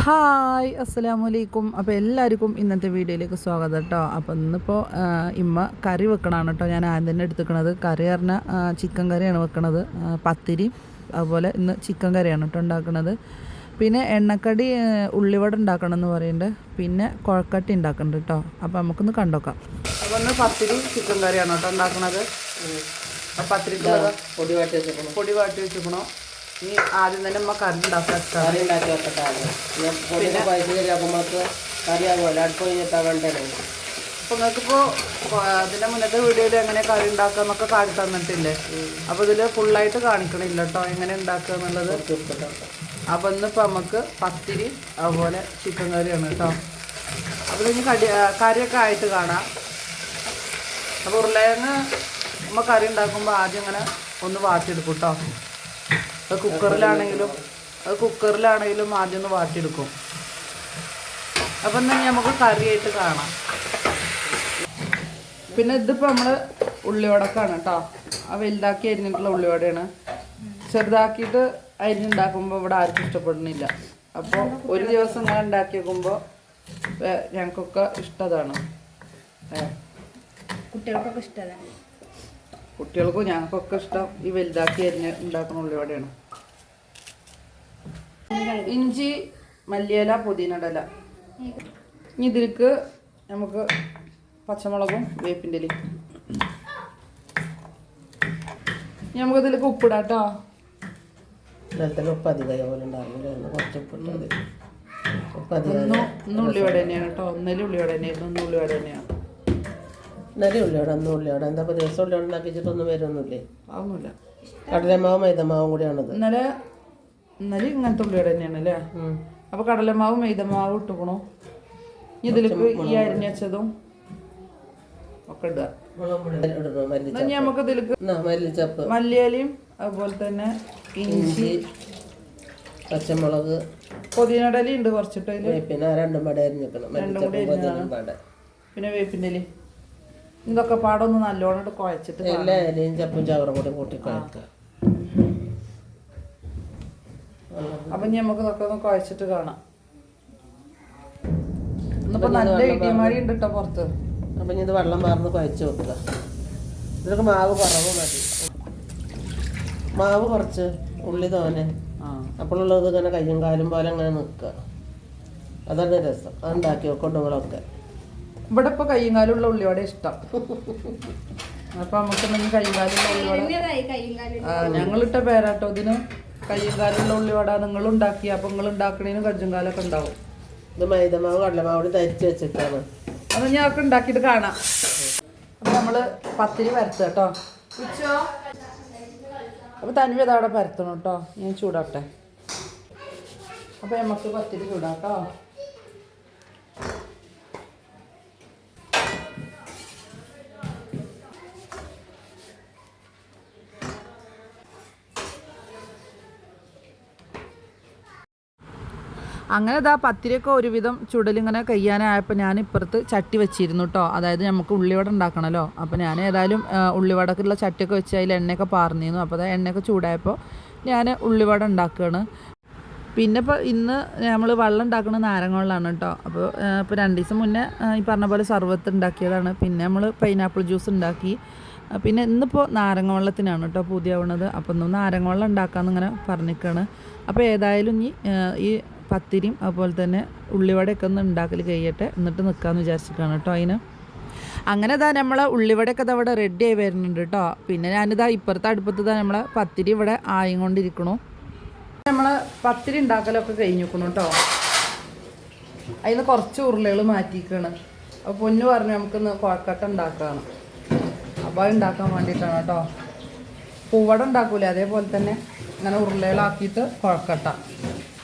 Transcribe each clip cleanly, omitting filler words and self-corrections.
Hi അസ്സലാമലൈക്കും. അപ്പോൾ എല്ലാവർക്കും ഇന്നത്തെ വീഡിയോയിലേക്ക് സ്വാഗതം കേട്ടോ. അപ്പോൾ ഇന്നിപ്പോൾ ഇമ്മ കറി വെക്കണമാണ് കേട്ടോ. ഞാൻ ആദ്യം തന്നെ എടുത്തുക്കണത് കറി പറഞ്ഞാൽ ചിക്കൻ കറിയാണ് വെക്കണത്. പത്തിരി അതുപോലെ ഇന്ന് ചിക്കൻ കറിയാണ് കേട്ടോ ഉണ്ടാക്കുന്നത്. പിന്നെ എണ്ണക്കടി ഉള്ളിവട ഉണ്ടാക്കണം എന്ന് പറയുന്നുണ്ട്. പിന്നെ കുഴക്കട്ടി ഉണ്ടാക്കുന്നുണ്ട് കേട്ടോ. അപ്പോൾ നമുക്കൊന്ന് കണ്ടോക്കാം. അപ്പോൾ ഇന്ന് പത്തിരി ചിക്കൻ കറിയാണ് കേട്ടോ ഉണ്ടാക്കുന്നത്. പത്തിരി പൊടി വാട്ടി വെച്ചിരിക്കണോ. ഈ ആദ്യം തന്നെ നമ്മൾ കറി ഉണ്ടാക്കി വെക്കട്ടെ. പിന്നെ പൈസ ശരിയാക്കുമ്പോൾ കറി ആകുമല്ലോ അടുപ്പ് കഴിഞ്ഞിട്ടാ വേണ്ടത്. അപ്പോൾ നിങ്ങൾക്കിപ്പോൾ അതിൻ്റെ മുന്നത്തെ വീഡിയോയിൽ എങ്ങനെ കറി ഉണ്ടാക്കുക എന്നൊക്കെ കാണിച്ചു തന്നിട്ടില്ലേ. അപ്പോൾ ഇതിൽ ഫുള്ളായിട്ട് കാണിക്കണില്ല കേട്ടോ എങ്ങനെ ഉണ്ടാക്കുക എന്നുള്ളത്. അപ്പോൾ ഇന്നിപ്പോൾ നമുക്ക് പത്തിരി അതുപോലെ ചിക്കൻ കറിയാണ് കേട്ടോ. അപ്പോൾ ഇനി കറിയൊക്കെ ആയിട്ട് കാണാം. അപ്പോൾ ഉരുളക്കിഴങ്ങ് നമ്മൾ കറി ഉണ്ടാക്കുമ്പോൾ ആദ്യം ഇങ്ങനെ ഒന്ന് വാട്ടിയെടുക്കും കേട്ടോ. അത് കുക്കറിലാണെങ്കിലും ആദ്യം ഒന്ന് വാട്ടിയെടുക്കും. അപ്പം തന്നെ നമുക്ക് കറിയായിട്ട് കാണാം. പിന്നെ ഇതിപ്പോൾ നമ്മൾ ഉള്ളിവടക്കാണ് കേട്ടോ. ആ വലുതാക്കി അരിഞ്ഞിട്ടുള്ള ഉള്ളിവടയാണ്. ചെറുതാക്കിയിട്ട് അരിഞ്ഞുണ്ടാക്കുമ്പോൾ ഇവിടെ ആർക്കും ഇഷ്ടപ്പെടുന്നില്ല. അപ്പോൾ ഒരു ദിവസം ഇങ്ങനെ ഉണ്ടാക്കി വെക്കുമ്പോൾ ഞങ്ങൾക്കൊക്കെ ഇഷ്ടതാണ്. കുട്ടികൾക്കും ഞങ്ങൾക്കൊക്കെ ഇഷ്ടം ഈ വലുതാക്കി അരിഞ്ഞ് ഉണ്ടാക്കുന്ന ഉള്ളിവടയാണ്. ഇഞ്ചി, മല്ലിയില, പുതിനയില. ഇനി ഇതിലേക്ക് നമുക്ക് പച്ചമുളകും വേപ്പിൻ്റെ ഇലയും. ഇനി നമുക്കിതിലേക്ക് ഉപ്പിടാം കേട്ടോ. ഉപ്പ് അധികം പോലെ ഉണ്ടാകും. കുറച്ച് ഉപ്പിട്ടത് ഇന്ന് ഉള്ളിവട തന്നെയാണ് കേട്ടോ. ഇന്നലെ ഉള്ളിവട തന്നെയായിരുന്നു. ഇന്ന് ഉള്ളിവട തന്നെയാണ്. ഇന്നലെ ഉള്ളിവട അന്ന് ഉള്ളിവട. എന്താ ഇപ്പോൾ ദിവസം ഉള്ളിവട ഉണ്ടാക്കിച്ചിട്ടൊന്നും വരുമൊന്നുമില്ലേ? അതൊന്നുമില്ല. കടലമാവും മൈദമാവും കൂടിയാണത്. ഇന്നലെ ഇങ്ങനത്തെ ഉള്ളിവട തന്നെയാണ് അല്ലേ. അപ്പോൾ കടലമാവും മൈദമാവും ഇട്ടുക്കണു. ഇതിലേക്ക് ഈ അരിഞ്ഞ വെച്ചതും ഒക്കെ ഇടുക. നമുക്ക് ഇതിലേക്ക് മല്ലിയിലയും അതുപോലെ തന്നെ ഇഞ്ചി, പച്ചമുളക്, പുതിനയില ഉണ്ട് കുറച്ചിട്ട്. പിന്നെ രണ്ടും പട അരിഞ്ഞിക്കണം. പിന്നെ വേപ്പിൻ്റെ ഇല. ഇതൊക്കെ പാടൊന്ന് നല്ലോണം കുഴച്ചിട്ട് എല്ലാ ഇലയും ചപ്പും ചവറും കൂടി കൂട്ടി കുഴക്കുക. അപ്പം ഇനി നമുക്ക് ഇതൊക്കെ ഒന്ന് കുഴച്ചിട്ട് കാണാം. ഇന്നിപ്പോൾ നല്ല ഇടിമഴ ഉണ്ട് കേട്ടോ പുറത്ത്. അപ്പം ഇനി ഇത് വെള്ളം മാർന്ന് കുഴച്ച് വെക്കുക. ഇതിലൊക്കെ മാവ് കുറവ് മതി. മാവ് കുറച്ച് ഉള്ളി തോനെ. അപ്പോഴുള്ളത് ഇങ്ങനെ കയ്യും കാലും പോലെ അങ്ങനെ നിൽക്കുക. അതാണ് രസം. അതുണ്ടാക്കി വെക്കും നിങ്ങളൊക്കെ. ഇവിടെ ഇപ്പോൾ കയ്യും കാലുള്ള ഉള്ളിവട ഇഷ്ടം. അപ്പം നമുക്ക് കയ്യും കാലുള്ള ഉള്ളിവട ഞങ്ങളിട്ട പേരാട്ടോ ഇതിന്. കയ്യും കാലുള്ള ഉള്ളിവട നിങ്ങളുണ്ടാക്കി. അപ്പം നിങ്ങൾ ഉണ്ടാക്കണേനും കജ്ജും കാലൊക്കെ ഉണ്ടാവും. ഇത് മൈദമാവ് കടലമാവ് തരിച്ച് വെച്ചിട്ടാണ്. അത് ഞങ്ങൾക്ക് ഉണ്ടാക്കിയിട്ട് കാണാം. അപ്പം നമ്മൾ പത്തിരി പരത്തുക കേട്ടോ. അപ്പോൾ തനിവ് അതവിടെ പരത്തണം കേട്ടോ. ഞാൻ ചൂടാട്ടെ. അപ്പോൾ നമുക്ക് പത്തിരി ചൂടാട്ടോ. അങ്ങനെ ഇതാ പത്തിരിയൊക്കെ ഒരുവിധം ചുടലിങ്ങനെ കഴിയാനായപ്പോൾ ഞാൻ ഇപ്പുറത്ത് ചട്ടി വെച്ചിരുന്നു കേട്ടോ. അതായത് നമുക്ക് ഉള്ളിവട ഉണ്ടാക്കണമല്ലോ. അപ്പോൾ ഞാൻ ഏതായാലും ഉള്ളിവടക്കുള്ള ചട്ടിയൊക്കെ വെച്ച് അതിൽ എണ്ണയൊക്കെ പാർന്നിരുന്നു. അപ്പോൾ അത് എണ്ണയൊക്കെ ചൂടായപ്പോൾ ഞാൻ ഉള്ളിവട ഉണ്ടാക്കുകയാണ്. പിന്നെ ഇപ്പോൾ ഇന്ന് നമ്മൾ വെള്ളം ഉണ്ടാക്കുന്നത് നാരങ്ങ വെള്ളമാണ് കേട്ടോ. അപ്പോൾ ഇപ്പോൾ 2 ദിവസം മുന്നേ ഈ പറഞ്ഞ പോലെ സർവത്ത് ഉണ്ടാക്കിയതാണ്. പിന്നെ നമ്മൾ പൈനാപ്പിൾ ജ്യൂസ് ഉണ്ടാക്കി. പിന്നെ ഇന്നിപ്പോൾ നാരങ്ങ വെള്ളത്തിനാണ് കേട്ടോ പൂതിയാവുന്നത്. അപ്പോൾ ഇന്ന് നാരങ്ങ വെള്ളം ഉണ്ടാക്കാമെന്ന് ഇങ്ങനെ പറഞ്ഞിരിക്കുകയാണ്. അപ്പോൾ ഏതായാലും ഈ പത്തിരിയും അതുപോലെ തന്നെ ഉള്ളിവടയൊക്കെ ഒന്ന് ഉണ്ടാക്കൽ കഴിയട്ടെ, എന്നിട്ട് നിൽക്കാമെന്ന് വിചാരിച്ചിട്ടാണ് കേട്ടോ. അങ്ങനെ ഇതാ നമ്മളെ ഉള്ളിവടയൊക്കെ അവിടെ റെഡി ആയി വരുന്നുണ്ട് കേട്ടോ. പിന്നെ ഞാനിതാ ഇപ്പുറത്തെ അടുപ്പത്ത് നമ്മളെ പത്തിരി ഇവിടെ ആയും കൊണ്ടിരിക്കണു. നമ്മളെ പത്തിരി ഉണ്ടാക്കലൊക്കെ കഴിഞ്ഞിരിക്കണു കേട്ടോ. അതിന് കുറച്ച് ഉരുളകൾ മാറ്റിയിരിക്കുകയാണ്. അപ്പോൾ പൊന്നു പറഞ്ഞു നമുക്കിന്ന് കുഴക്കട്ട ഉണ്ടാക്കുകയാണ്. അപ്പോൾ അത് ഉണ്ടാക്കാൻ വേണ്ടിയിട്ടാണ് കേട്ടോ. പൂവട ഉണ്ടാക്കൂലേ അതേപോലെ തന്നെ ഇങ്ങനെ ഉരുളകളാക്കിയിട്ട് കുഴക്കട്ട.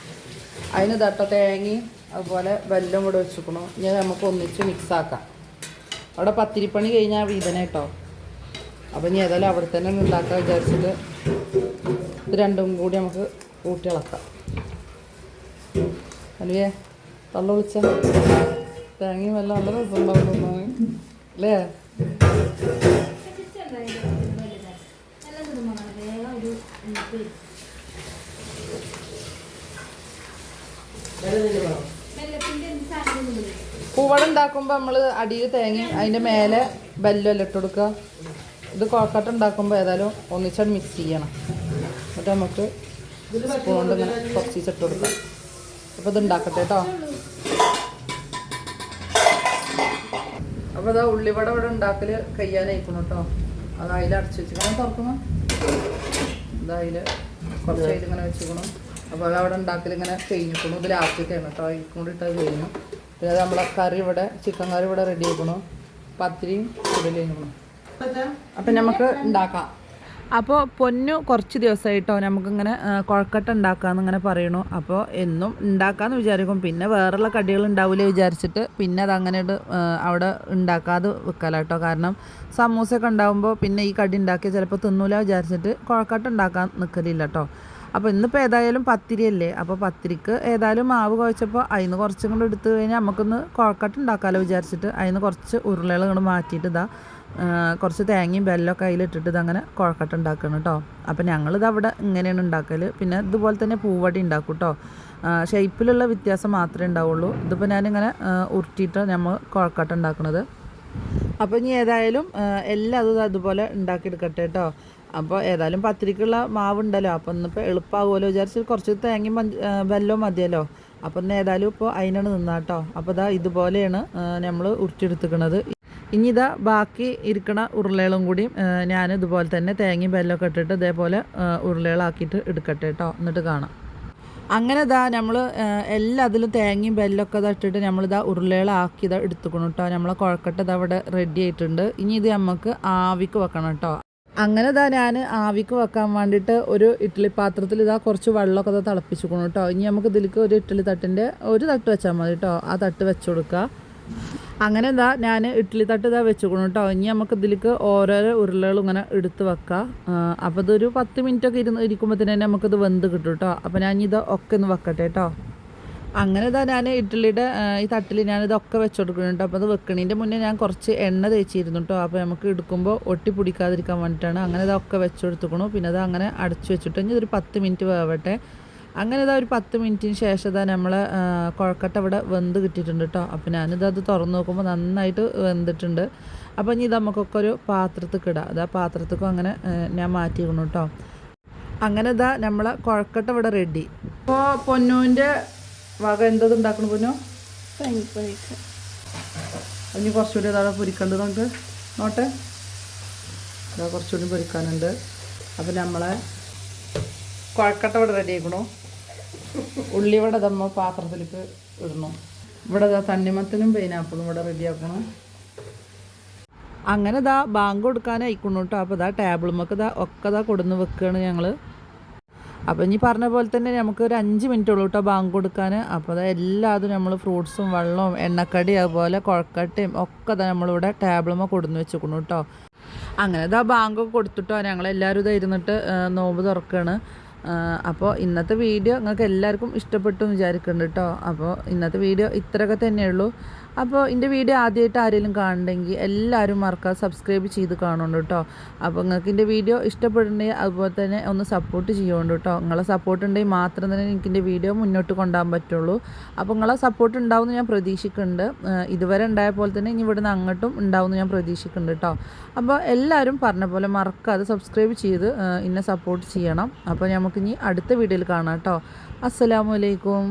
അതിന് തട്ട തേങ്ങയും അതുപോലെ വെല്ലം കൂടെ വെച്ചിരിക്കണു. ഇനി നമുക്ക് ഒന്നിച്ച് മിക്സാക്കാം. അവിടെ പത്തിരിപ്പണി കഴിഞ്ഞാൽ വീതന കേട്ടോ. അപ്പം ഇനി ഏതായാലും അവിടെ തന്നെ ഉണ്ടാക്കാൻ വിചാരിച്ചിട്ട് ഇത് രണ്ടും കൂടി നമുക്ക് കൂട്ടിയിളക്കാം. അല്ലേ തള്ള വിളിച്ച തേങ്ങയും വെല്ലം നല്ല രസം ഉണ്ടാവും അല്ലേ. പൂവട ഉണ്ടാക്കുമ്പോൾ നമ്മൾ അടിയിൽ തേങ്ങ അതിൻ്റെ മേലെ ബെല്ലം ഇട്ട് കൊടുക്കുക. ഇത് കൊഴക്കട്ട ഉണ്ടാക്കുമ്പോൾ ഏതായാലും ഒന്നിച്ചാണ് മിക്സ് ചെയ്യണം. എന്നിട്ട് നമുക്ക് സ്പൂൺ കൊണ്ട് ഇങ്ങനെ കുറച്ച് ഇട്ട് കൊടുക്കാം. അപ്പോൾ ഇത് ഉണ്ടാക്കട്ടെ കേട്ടോ. അപ്പോൾ അതാ ഉള്ളിവട ഇവിടെ ഉണ്ടാക്കൽ കഴിയാനായിക്കണം കേട്ടോ. അത് അതിൽ അടച്ച് വെച്ചിക്കണം തുറക്കണം. ഇതതിൽ കുറച്ച് അതിൽ ഇങ്ങനെ വെച്ചിക്കണം. അപ്പോൾ അത് അവിടെ ഉണ്ടാക്കൽ ഇങ്ങനെ കഴിഞ്ഞിക്കണം. ഇത് ലാസ്റ്റൊക്കെയാണ് കേട്ടോ. അതിൽ കൂടി ഇട്ടത് കഴിഞ്ഞു. പിന്നെ അത് നമ്മളെ കറി ഇവിടെ ചിക്കൻ കറി ഇവിടെ റെഡി ആക്കണം. പത്തിരിയും ചുടൽ കഴിഞ്ഞിക്കണം. അപ്പം നമുക്ക് ഉണ്ടാക്കാം. അപ്പോൾ പൊന്നു കുറച്ച് ദിവസമായിട്ടോ നമുക്കിങ്ങനെ കൊഴക്കട്ട ഉണ്ടാക്കാമെന്ന് ഇങ്ങനെ പറയണു. അപ്പോൾ എന്നും ഉണ്ടാക്കാമെന്ന് വിചാരിക്കും. പിന്നെ വേറെയുള്ള കടികൾ ഉണ്ടാവില്ലേ വിചാരിച്ചിട്ട് പിന്നെ അതങ്ങനെ അവിടെ ഉണ്ടാക്കാതെ വെക്കലാട്ടോ. കാരണം സമൂസയൊക്കെ ഉണ്ടാകുമ്പോൾ പിന്നെ ഈ കടി ഉണ്ടാക്കിയാൽ ചിലപ്പോൾ തിന്നൂല വിചാരിച്ചിട്ട് കൊഴക്കട്ട ഉണ്ടാക്കാൻ നിൽക്കലില്ല കേട്ടോ. അപ്പോൾ ഇന്നിപ്പോൾ ഏതായാലും പത്തിരിയല്ലേ. അപ്പോൾ പത്തിരിക്ക് ഏതായാലും മാവ് കുഴച്ചപ്പോൾ അതിന് കുറച്ചും കൂടെ എടുത്തു കഴിഞ്ഞാൽ നമുക്കൊന്ന് കൊഴക്കട്ട ഉണ്ടാക്കാമല്ലോ വിചാരിച്ചിട്ട് അതിന് കുറച്ച് ഉരുളകൾ ഇങ്ങോട്ട് മാറ്റിയിട്ട് ഇതാ കുറച്ച് തേങ്ങയും ബെല്ലമൊക്കെ അതിലിട്ടിട്ട് ഇതങ്ങനെ കുഴക്കട്ട ഉണ്ടാക്കണം കേട്ടോ. അപ്പോൾ ഞങ്ങളിത് അവിടെ ഇങ്ങനെയാണ് ഉണ്ടാക്കൽ. പിന്നെ ഇതുപോലെ തന്നെ പൂവടി ഉണ്ടാക്കും കേട്ടോ. ഷേപ്പിലുള്ള വ്യത്യാസം മാത്രമേ ഉണ്ടാവുള്ളൂ. ഇതിപ്പോൾ ഞാനിങ്ങനെ ഉരുട്ടിയിട്ട് നമ്മൾ കുഴക്കട്ട ഉണ്ടാക്കുന്നത്. അപ്പോൾ ഇനി ഏതായാലും എല്ലാം അതുപോലെ ഉണ്ടാക്കിയെടുക്കട്ടെ കേട്ടോ. അപ്പോൾ ഏതായാലും പത്തിരിക്കുള്ള മാവുണ്ടല്ലോ. അപ്പോൾ ഇന്നിപ്പോൾ എളുപ്പമാകുമല്ലോ വിചാരിച്ച് കുറച്ച് തേങ്ങയും ബെല്ലവും മതിയല്ലോ. അപ്പോൾ ഇന്ന് ഏതായാലും ഇപ്പോൾ അതിനാണ് നിന്നാട്ടോ. അപ്പോൾ ഇതാ ഇതുപോലെയാണ് നമ്മൾ ഉരുട്ടിയെടുത്തിക്കണത്. ഇനി ഇതാ ബാക്കി ഇരിക്കണ ഉരുളകളും കൂടി ഞാൻ ഇതുപോലെ തന്നെ തേങ്ങയും ബെല്ലമൊക്കെ ഇട്ടിട്ട് ഇതേപോലെ ഉരുളകളാക്കിയിട്ട് എടുക്കട്ടെ കേട്ടോ. എന്നിട്ട് കാണാം. അങ്ങനെ ഇതാ നമ്മൾ എല്ലാ അതിലും തേങ്ങയും ബെല്ലമൊക്കെ ഇട്ടിട്ട് നമ്മളിതാ ഉരുളകളാക്കി ഇതാ എടുത്തുക്കണം കേട്ടോ. നമ്മളെ കുഴക്കട്ട ഇതാ അവിടെ റെഡി ആയിട്ടുണ്ട്. ഇനി ഇത് നമുക്ക് ആവിക്ക് വെക്കണം കേട്ടോ. അങ്ങനെ ഇതാ ഞാൻ ആവിക്ക് വെക്കാൻ വേണ്ടിയിട്ട് ഒരു ഇഡ്ഡലി പാത്രത്തിൽ ഇതാ കുറച്ച് വെള്ളമൊക്കെ ഇതാ തിളപ്പിച്ചുക്കണം കേട്ടോ. ഇനി നമുക്ക് ഇതിലേക്ക് ഒരു ഇഡ്ഡലി തട്ടിൻ്റെ ഒരു തട്ട് വെച്ചാൽ മതി കേട്ടോ. ആ തട്ട് വെച്ച് കൊടുക്കുക. അങ്ങനെ എന്താ ഞാൻ ഇഡ്ഡലി തട്ട് ഇതാ വെച്ചുകൊണ്ടു കേട്ടോ. ഇനി നമുക്ക് ഇതിലേക്ക് ഓരോരോ ഉരുളകളും ഇങ്ങനെ എടുത്ത് വെക്കാം. അപ്പോൾ ഇതൊരു 10 മിനിറ്റൊക്കെ ഇരിക്കുമ്പോൾ തന്നെ നമുക്കിത് വെന്ത് കിട്ടും കേട്ടോ. അപ്പോൾ ഞാൻ ഇത് ഒക്കെ ഒന്ന് വെക്കട്ടെ കേട്ടോ. അങ്ങനെ ഇതാ ഞാൻ ഇഡ്ഡലിയുടെ ഈ തട്ടിൽ ഞാനിതൊക്കെ വെച്ച് കൊടുക്കുന്നുണ്ട്. അപ്പോൾ അത് വെക്കണതിൻ്റെ മുന്നേ ഞാൻ കുറച്ച് എണ്ണ തേച്ചിരുന്നു കേട്ടോ. അപ്പോൾ നമുക്ക് എടുക്കുമ്പോൾ ഒട്ടി പിടിക്കാതിരിക്കാൻ വേണ്ടിയിട്ടാണ്. അങ്ങനെ ഇതൊക്കെ വെച്ച് കൊടുത്തുക്കണു. പിന്നെ അത് അങ്ങനെ അടച്ചു വെച്ചിട്ട് ഇനി ഇതൊരു 10 മിനിറ്റ് വേവട്ടെ. അങ്ങനെ ഇതാ ഒരു 10 മിനിറ്റിന് ശേഷം ഇതാ നമ്മൾ കുഴക്കട്ട ഇവിടെ വെന്ത് കിട്ടിയിട്ടുണ്ട് കേട്ടോ. അപ്പോൾ ഞാനിത് തുറന്ന് നോക്കുമ്പോൾ നന്നായിട്ട് വെന്തിട്ടുണ്ട്. അപ്പോൾ ഇനി ഇത് നമുക്കൊക്കെ ഒരു പാത്രത്തേക്ക് ഇടാം. അതാ പാത്രത്തേക്കും അങ്ങനെ ഞാൻ മാറ്റിക്കണം കേട്ടോ. അങ്ങനെ ഇതാ നമ്മളെ കുഴക്കട്ട ഇവിടെ റെഡി. അപ്പോൾ പൊന്നൂൻ്റെ വക എന്തത് ഉണ്ടാക്കണം പൊന്നു? ഇനി കുറച്ചുകൂടി അതാ പൊരിക്കേണ്ടത് നമുക്ക് നോട്ടെ. ഇതാ കുറച്ചുകൂടി പൊരിക്കാനുണ്ട്. അപ്പോൾ നമ്മളെ കുഴക്കട്ട ഇവിടെ റെഡി ആക്കണു. ഉള്ളിവട നമ്മൾ പാത്രത്തിലേക്ക് ഇടണു. ഇവിടെ ഇതാ തണ്ണിമത്തനും പൈനാപ്പിളും ഇവിടെ റെഡിയാക്കണം. അങ്ങനെ ഇതാ ബാങ്ക് കൊടുക്കാനായിക്കണം കേട്ടോ. അപ്പോൾ ഇതാ ടേബിളുമൊക്കെ ഇതാ ഒക്കെ ഇതാ കൊടുന്ന് വെക്കുകയാണ് ഞങ്ങൾ. അപ്പോൾ ഇനി പറഞ്ഞ പോലെ തന്നെ നമുക്ക് ഒരു 5 മിനിറ്റ് ഉള്ളൂ കേട്ടോ ബാങ്ക് കൊടുക്കാൻ. അപ്പോൾ അത് എല്ലാതും നമ്മൾ ഫ്രൂട്ട്സും വെള്ളവും എണ്ണക്കടി അതുപോലെ കുഴക്കട്ടയും ഒക്കെ ഇതാ നമ്മളിവിടെ ടേബിളുമ്മ കൊടുന്ന് വെച്ചിരിക്കണം കേട്ടോ. അങ്ങനെ ഇതാ ബാങ്കൊക്കെ കൊടുത്തിട്ടോ ഞങ്ങളെല്ലാവരും ഇതാ ഇരുന്നിട്ട് നോമ്പ് തുറക്കുകയാണ്. അപ്പോൾ ഇന്നത്തെ വീഡിയോ നിങ്ങൾക്ക് എല്ലാവർക്കും ഇഷ്ടപ്പെട്ടു എന്ന് വിചാരിക്കുന്നുണ്ട് കേട്ടോ. അപ്പോൾ ഇന്നത്തെ വീഡിയോ ഇത്രയൊക്കെ തന്നെയുള്ളൂ. അപ്പോൾ എൻ്റെ വീഡിയോ ആദ്യമായിട്ട് ആരെങ്കിലും കാണണമെങ്കിൽ എല്ലാവരും മറക്കാതെ സബ്സ്ക്രൈബ് ചെയ്ത് കാണുന്നുണ്ട് കേട്ടോ. അപ്പോൾ നിങ്ങൾക്ക് എൻ്റെ വീഡിയോ ഇഷ്ടപ്പെടുന്നുണ്ടെങ്കിൽ അതുപോലെ തന്നെ ഒന്ന് സപ്പോർട്ട് ചെയ്യുന്നുണ്ട് കേട്ടോ. നിങ്ങളെ സപ്പോർട്ട് ഉണ്ടെങ്കിൽ മാത്രം തന്നെ എനിക്ക് എൻ്റെ വീഡിയോ മുന്നോട്ട് കൊണ്ടുപോകാൻ പറ്റുള്ളൂ. അപ്പോൾ നിങ്ങളെ സപ്പോർട്ട് ഉണ്ടാവുമെന്ന് ഞാൻ പ്രതീക്ഷിക്കുന്നുണ്ട്. ഇതുവരെ ഉണ്ടായ പോലെ തന്നെ ഇനി ഇവിടുന്ന് അങ്ങോട്ടും ഉണ്ടാവുമെന്ന് ഞാൻ പ്രതീക്ഷിക്കുന്നുണ്ട് കേട്ടോ. അപ്പോൾ എല്ലാവരും പറഞ്ഞ പോലെ മറക്കാതെ സബ്സ്ക്രൈബ് ചെയ്ത് എന്നെ സപ്പോർട്ട് ചെയ്യണം. അപ്പോൾ നമുക്കിനി അടുത്ത വീഡിയോയിൽ കാണാം കേട്ടോ. അസ്സലാമു അലൈക്കും.